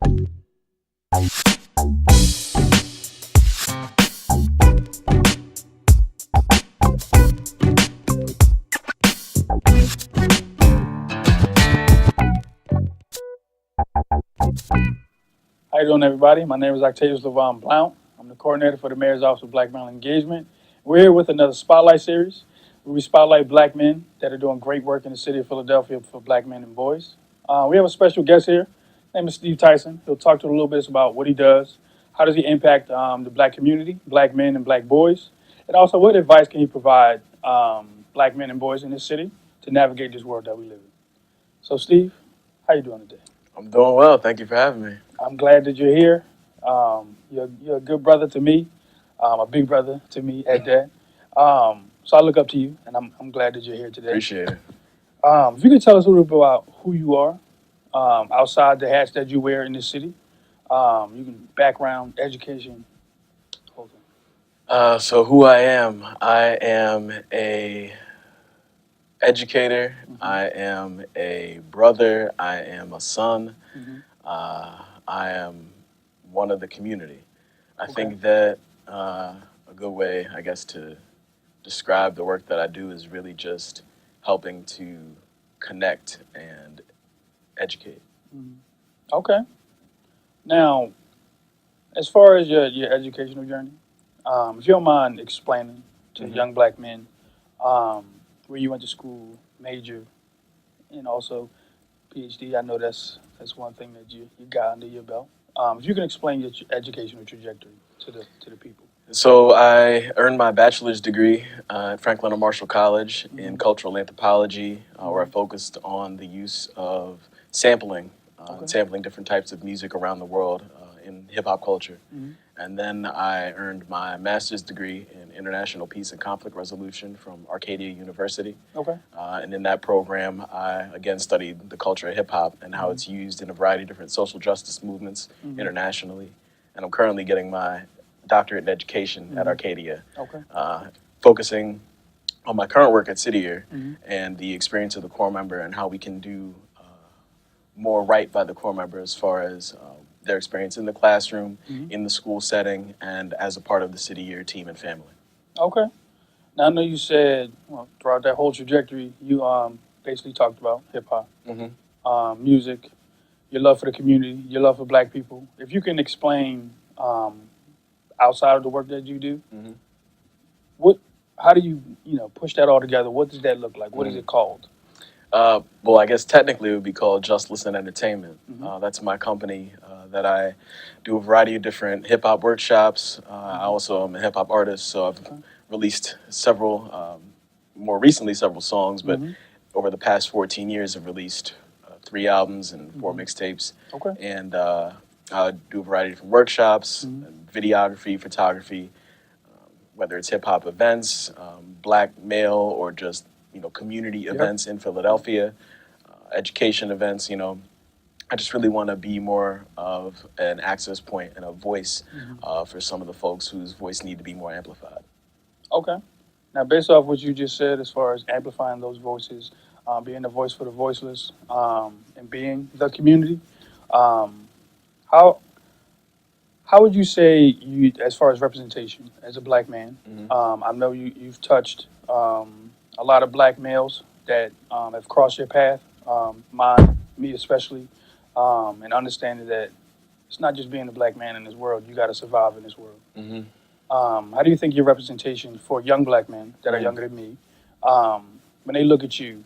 How you doing, everybody? My name is Octavius Levon Blount. I'm the coordinator for the Mayor's Office of Black Male Engagement. We're here with another Spotlight series where we spotlight black men that are doing great work in the city of Philadelphia for black men and boys. We have a special guest here. His name is Steve Tyson. He'll talk to us a little bit about what he does, how does he impact the black community, black men and black boys, and also what advice can he provide black men and boys in this city to navigate this world that we live in. So, Steve, how you doing today? I'm doing well. Thank you for having me. I'm glad that you're here. You're a good brother to me, a big brother to me at that. So I look up to you, and I'm glad that you're here today. Appreciate it. If you could tell us a little bit about who you are, outside the hats that you wear in this city, you can background, education, whole thing. So who I am a educator. Mm-hmm. I am a brother. I am a son. Mm-hmm. I am one of the community. I Okay. think that a good way, I guess, to describe the work that I do is really just helping to connect and educate. Hmm. Okay. Now, as far as your educational journey, if you don't mind explaining to Hmm. young black men um, where you went to school, major, and also PhD. I know that's one thing that you got under your belt. If you can explain your educational trajectory to the people. So I earned my bachelor's degree at Franklin and Marshall College in Hmm. cultural anthropology, where I Hmm. focused on the use of sampling, Okay. sampling different types of music around the world in hip hop culture. Hmm. And then I earned my master's degree in international peace and conflict resolution from Arcadia University. Okay. And in that program, I again studied the culture of hip hop and how Hmm. it's used in a variety of different social justice movements Hmm. internationally. And I'm currently getting my doctorate in education at Hmm. Arcadia, Okay. focusing on my current work at City Year Hmm. and the experience of the core member and how we can do more right by the core member as far as their experience in the classroom, Hmm. in the school setting, and as a part of the City Year team and family. Okay. Now I know you said throughout that whole trajectory, you basically talked about hip hop, Hmm. music, your love for the community, your love for black people. If you can explain outside of the work that you do, Hmm. what, how do you push that all together? What does that look like? What is Mm. it called? Well, I guess technically it would be called Just Listen Entertainment. Hmm. That's my company that I do a variety of different hip hop workshops. I Hmm. also am a hip hop artist, so I've Okay. released several, more recently several songs, but Hmm. over the past 14 years, I've released 3 albums and 4 mixtapes. Okay. And I do a variety of different workshops, Hmm. and videography, photography, whether it's hip hop events, black male, or just community Yep. events in Philadelphia, education events. I just really want to be more of an access point and a voice Hmm. for some of the folks whose voice need to be more amplified. Okay. Now, based off what you just said, as far as amplifying those voices, being the voice for the voiceless, and being the community, um, how how would you say you, as far as representation as a black man? Hmm. I know you've touched a lot of black males that have crossed your path, mine, me especially, and understanding that it's not just being a black man in this world. You got to survive in this world. Hmm. How do you think your representation for young black men that are Mm. younger than me, when they look at you,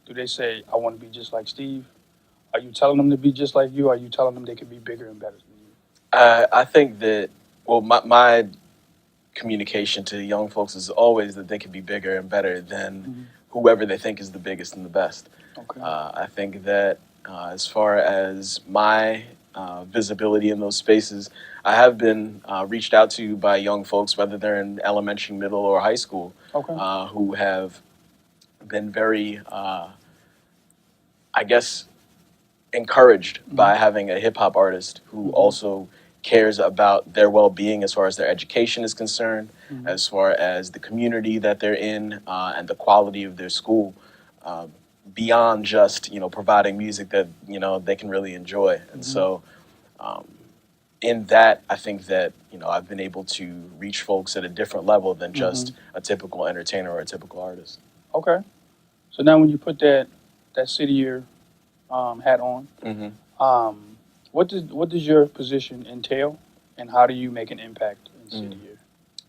do they say, "I want to be just like Steve"? Are you telling them to be just like you? Or are you telling them they can be bigger and better than you? I think that, well, my communication to young folks is always that they can be bigger and better than Hmm. whoever they think is the biggest and the best. Okay. I think that as far as my visibility in those spaces, I have been reached out to by young folks, whether they're in elementary, middle, or high school, Okay. who have been very, I guess, encouraged Hmm. by having a hip hop artist who Hmm. also cares about their well being as far as their education is concerned, Hmm. as far as the community that they're in, and the quality of their school. Um, Beyond just providing music that they can really enjoy, and Hmm. so In that, I think that I've been able to reach folks at a different level than Hmm. just a typical entertainer or a typical artist. Okay. So now, when you put that city year hat on, Hmm. um, what does your position entail, and how do you make an impact in city year?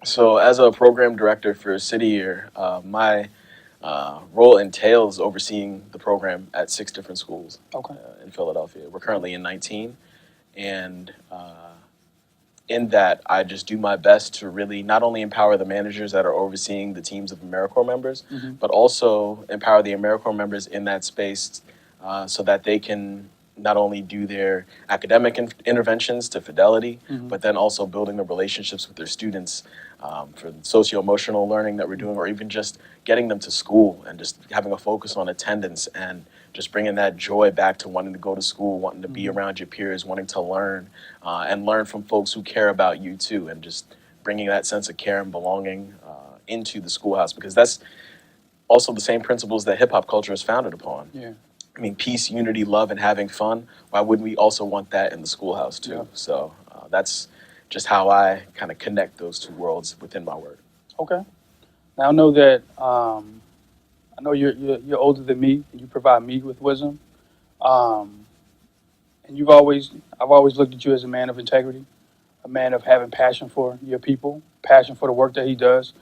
So, as a program director for City Year, my role entails overseeing the program at 6 different schools Okay. in Philadelphia. We're currently in 19, and in that, I just do my best to really not only empower the managers that are overseeing the teams of AmeriCorps members, Hmm. but also empower the AmeriCorps members in that space so that they can not only do their academic interventions to fidelity, Hmm. but then also building the relationships with their students for socio-emotional learning that we're Hmm. doing, or even just getting them to school and just having a focus on attendance and just bringing that joy back to wanting to go to school, wanting to be Hmm. around your peers, wanting to learn and learn from folks who care about you too, and just bringing that sense of care and belonging into the schoolhouse because that's also the same principles that hip hop culture is founded upon. Yeah. I mean, peace, unity, love, and having fun. Why wouldn't we also want that in the schoolhouse Yeah. too? So that's just how I kind of connect those two worlds within my work. Okay. Now I know that I know you're older than me, and you provide me with wisdom. Um, and I've always looked at you as a man of integrity, a man of having passion for your people, passion for the work that he does.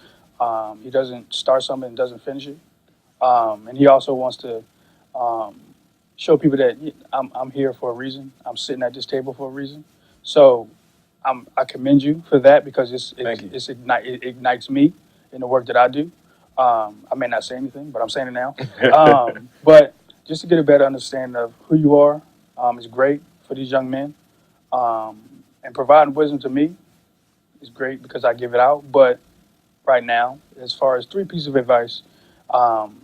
He doesn't start something and doesn't finish it. And he also wants to um, show people that I'm here for a reason. I'm sitting at this table for a reason. So I commend you for that because Thank you. it ignites me in the work that I do. I may not say anything, but I'm saying it now. But just to get a better understanding of who you are is great for these young men. And providing wisdom to me is great because I give it out. But right now, as far as three pieces of advice, um,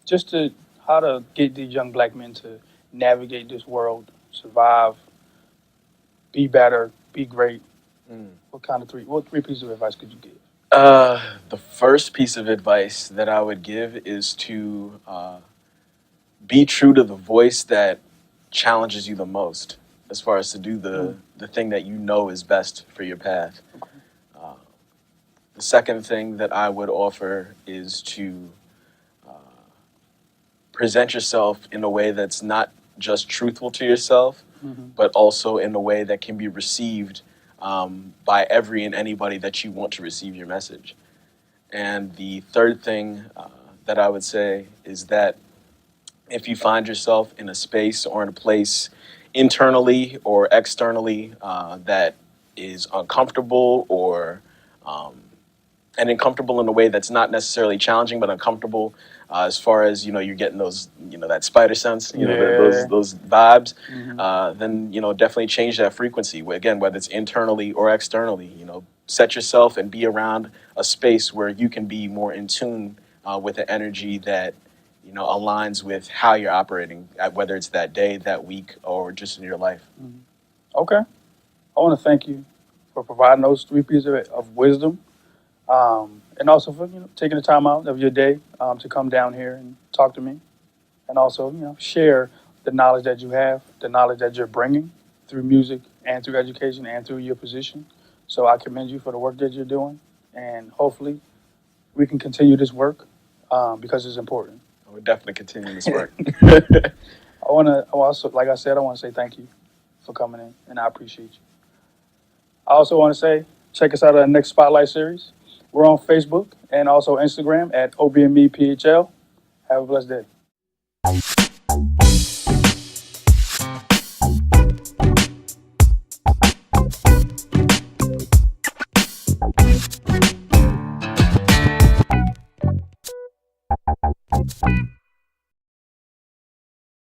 just to how to get these young black men to navigate this world, survive, be better, be great. Mm. What three pieces of advice could you give? The first piece of advice that I would give is to be true to the voice that challenges you the most, as far as to do Mm, the thing that you know is best for your path. okay. Uh, the second thing that I would offer is to present yourself in a way that's not just truthful to yourself, Hmm. but also in a way that can be received by every and anybody that you want to receive your message. And the third thing that I would say is that if you find yourself in a space or in a place internally or externally that is uncomfortable or um, and uncomfortable in a way that's not necessarily challenging but uncomfortable as far as you're getting those that spider sense Yeah. those vibes Hmm. then definitely change that frequency again whether it's internally or externally set yourself and be around a space where you can be more in tune with the energy that aligns with how you're operating whether it's that day that week or just in your life. Hmm. Okay. I want to thank you for providing those three pieces of wisdom, and also for taking the time out of your day to come down here and talk to me, and also share the knowledge that you have, the knowledge that you're bringing through music and through education and through your position. So I commend you for the work that you're doing, and hopefully we can continue this work because it's important. I would definitely continue this work. I want to also, like I said, I want to say thank you for coming in, and I appreciate you. I also want to say check us out on the next Spotlight series. We're on Facebook and also Instagram at OBMEPHL. Have a blessed day.